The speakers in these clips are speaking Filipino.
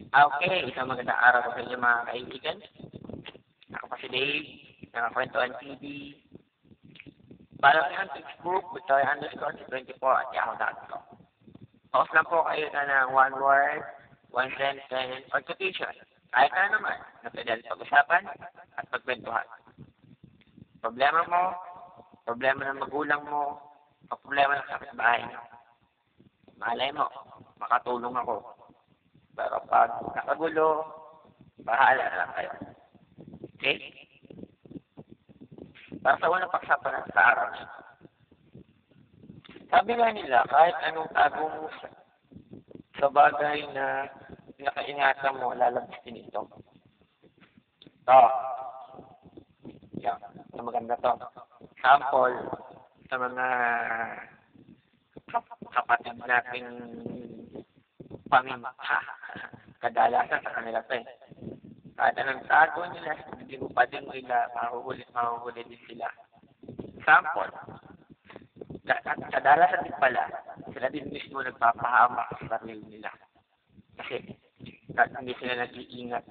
Okay, isang magandang araw po sa inyo mga kaibigan. Ako pa si Dave, Nakakwentuhan TV. Follow me on Facebook, Victoria_24 at yahoo.com. Post lang po kayo na ng one word, one sentence, or quotation. Kahit na naman, na pwede pag-usapan at pagkwentuhan. Problema mo, problema ng magulang mo, o problema ng kapitbahay mo. Malay mo, makatulong ako. Pero pag nakagulo, bahala na lang kayo. Okay? Para sa unang pagsapan sa araw na ito. Sabi nga nila, kahit anong tagong sa bagay na nakaingatan mo, lalabas din ito. Ito. Yan. Ito maganda to. Sample sa mga kapatid nating pamimaka. Kadalasan sa kanila pa eh. Kahit anong tago nila, hindi mo pa din nila, mahuhuli din sila. Sample. Kadalasan din pala, sila din mismo nagpapahamak sa sarili nila. Kasi, hindi sila nag-iingat.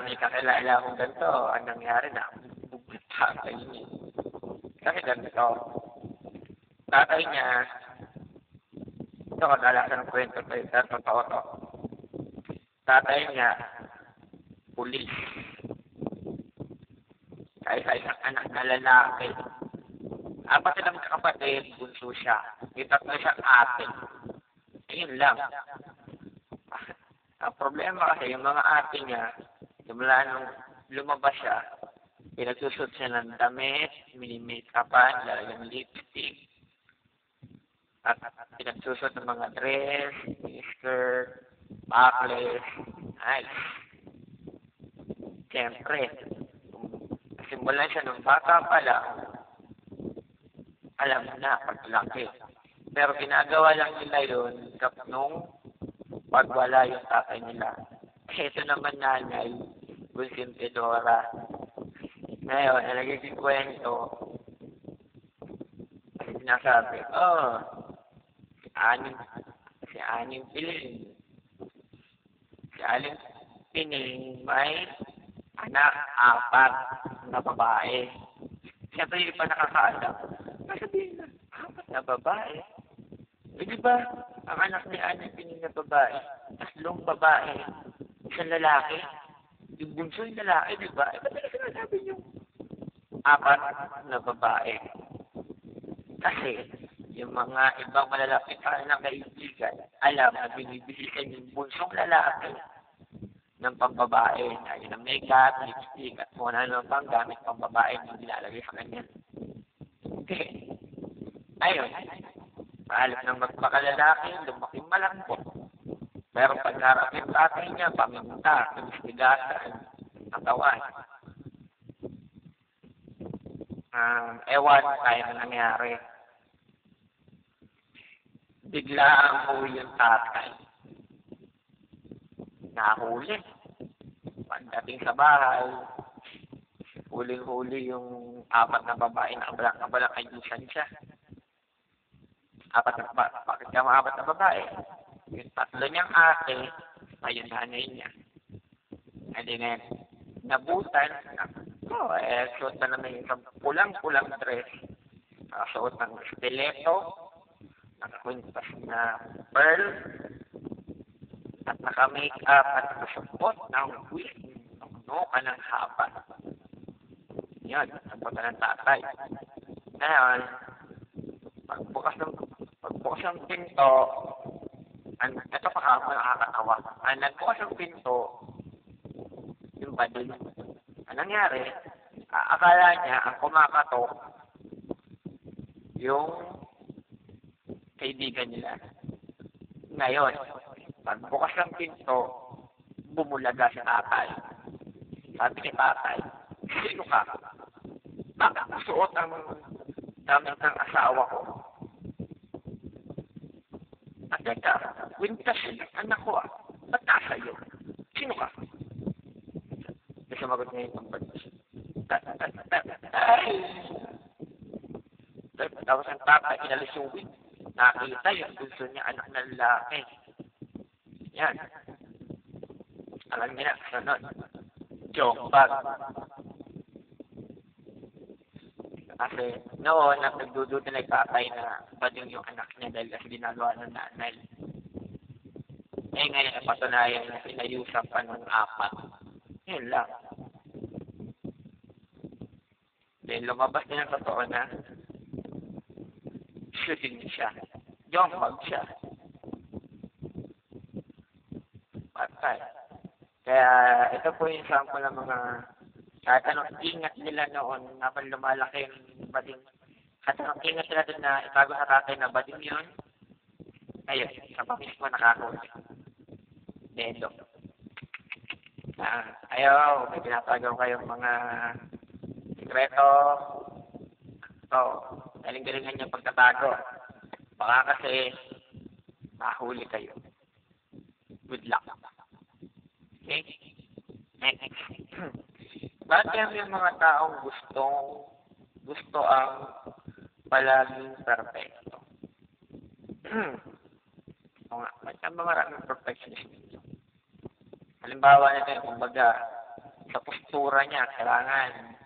May kakilala akong ganito, ang nangyari na, tatay niya. Kasi ganito, tatay niya, ito kadalasan ng kwento ko, totoo to. Tatay niya, pulis. Kaya sa isang anak na lalaki. Apat silang kapatid, bunso siya. May tatlo siyang ate. Ayun lang. Ang problema kasi, yung mga ate niya, simula nung lumabas siya, pinagsusot siya ng damit, mini-make-upan, lalagyan ng lipstick, at pinagsusot ng mga dress, skirt, backless, nice. Siyempre, simulan siya nung bata pa lang, alam na, paglaki. Pero ginagawa lang nila yun nung pagwala yung tatay nila. Ito naman nanay, Gulsintidora. Ngayon, nalagay yung kwento, sinasabi, si Aning Piling. Si Aling Piling may anak, 4 na babae. Siyempre, hindi pa nakakaalam. Sabihin na, 4 na babae. Eh, di ba, ang anak ni Aning Piling na babae, 3 babae, 1 lalaki. Yung bunso yung lalaki, di ba? Eh, ba't nila sinasabi yung 4 na babae? Kasi, yung mga ibang malalapit pa ng kaibigan, alam na binibisikan yung bunsong lalaki ng pambabae na yun ang makeup, lipstick, at kung ano pang gamit pambabae na nilalagay sa kanya. Okay. Ayun. Paalam ng magpakalalaki, lumaking malambot. Pero pag narap yung tatay niya, paminta, tumistigasan, natawan. Ewan kaya na nangyari. Bigla ang huli yung tatay. Nahuli. Pagdating sa bahay, huling-huli yung 4 na babae na kabalak ayusan siya. 4 na babae. Bakit ka mga 4 na babae? Yung 3 niyang ate, ayun nanay niya. Hindi ngayon, nabutan, suot na naman yung pulang-pulang dress. Suot ng stiletto, nakakwintas na pearl, at naka-make-up at nakasupot ng wig, ka ng haba. Yan, napunta ng tatay. Ngayon, pagbukas ng pinto, ito pa ako nakakatawa. Nagbukas ng pinto, yung badil. Anong nangyari? Akala niya, ang kumakatok, yung kaibigan nila. Ngayon, pagbukas ng pinto, bumulaga si tatay. Sabi ni tatay, sino ka? Bakit nasuot ang damit ng asawa ko? At teka, wintas yung anak ko Ba't nasa iyo? Sino ka? Sumagot niya yung pagpagpag. Ay! Tapos ang tatay, inalis yung wig. Nakita yung gusto niya, anak na lalaki. Yan. Alam niyo na, sunod. Joke bag. Kasi noon, nagdududa na yung tatay na bading yung anak niya dahil kasi ginagawa ng nanay. Eh ngayon, napatunayan na pinayusan pa ng apat. Yun lang. Then lumabas na yung totoo na shooting siya. Joke bag siya. Patay. Kaya ito po yung sample ng mga kahit anong ingat nila noon habang lumalaki yung bading. Kahit anong ingat nila doon na itago sa tatay na bading yun. Ayun, sa pa mismo nakakuli. Dedo. Ayaw, may pinatagaw kayong mga sikreto. So, galing-galingan niya pagtatago. Baka kasi mahuli kayo. Good luck. Okay? Next. Bakit kaya may mga taong gusto ang palaging perfecto? O nga, ba't ang maraming perfectionist dito? Halimbawa nito, kumbaga, sa postura niya, kailangan,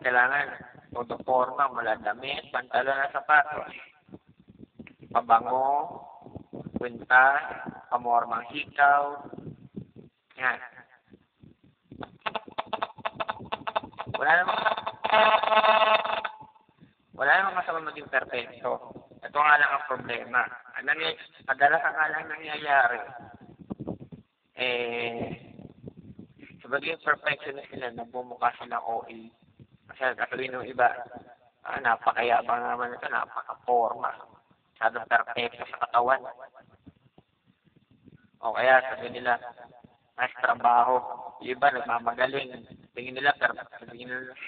kailangan, todo forma, mula damit, pantalon na sapatos, pabango, kwinta, pamormang hikaw, yan. Wala namang masama maging perfecto. Ito nga lang ang problema. Kadalasan nga lang nangyayari, sa bagay perfectionist nila, nagbumukha silang OA. Kasi katuloy ng iba, napakayabang naman ito, napaka-forma. Masyadong perfecto sa katawan. O kaya sabi nila, mas trabaho. Yung iba, nagmamagaling. Tingin nila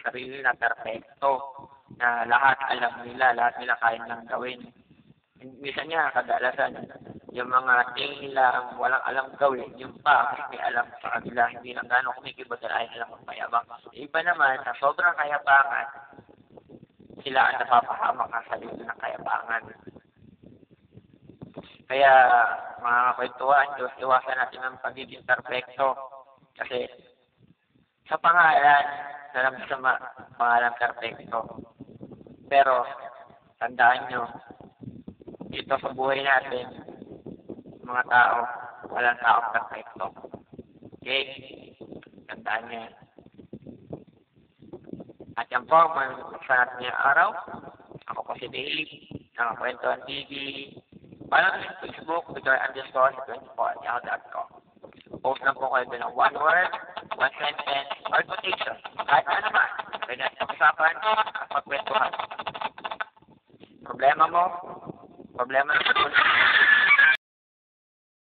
sarili na perfecto. Na lahat alam nila, lahat nila kaya nang gawin. Minsan niya, kadalasan, yung mga tingin nila walang alam gawin, yung pa, kasi may alam sa kanila, hindi lang gano'ng kumikibat na ayaw nilang magmayabang. Iba naman, sa sobrang kayabangan, sila ang napapahamak ang sarili ng kayabangan. Kaya, mga kwentuhan, iwasan natin ang pagiging perfecto. Kasi, sa pangalan, salam sa pangalan perfecto. Pero, tandaan nyo, dito sa buhay natin, mga tao, walang taong perfecto. Okay? Tandaan nyo yan. At yan po, sa natin yung araw. Ako po si Dave, ng Kwentuhan TV. Paano sa Facebook, Victor_24@yahoo.com. Post lang po kayo doon ng one word, one sentence, or quotation. Kahit na naman, pwede natin pag-usapan at pagkwentuhan. Problema mo, problema ng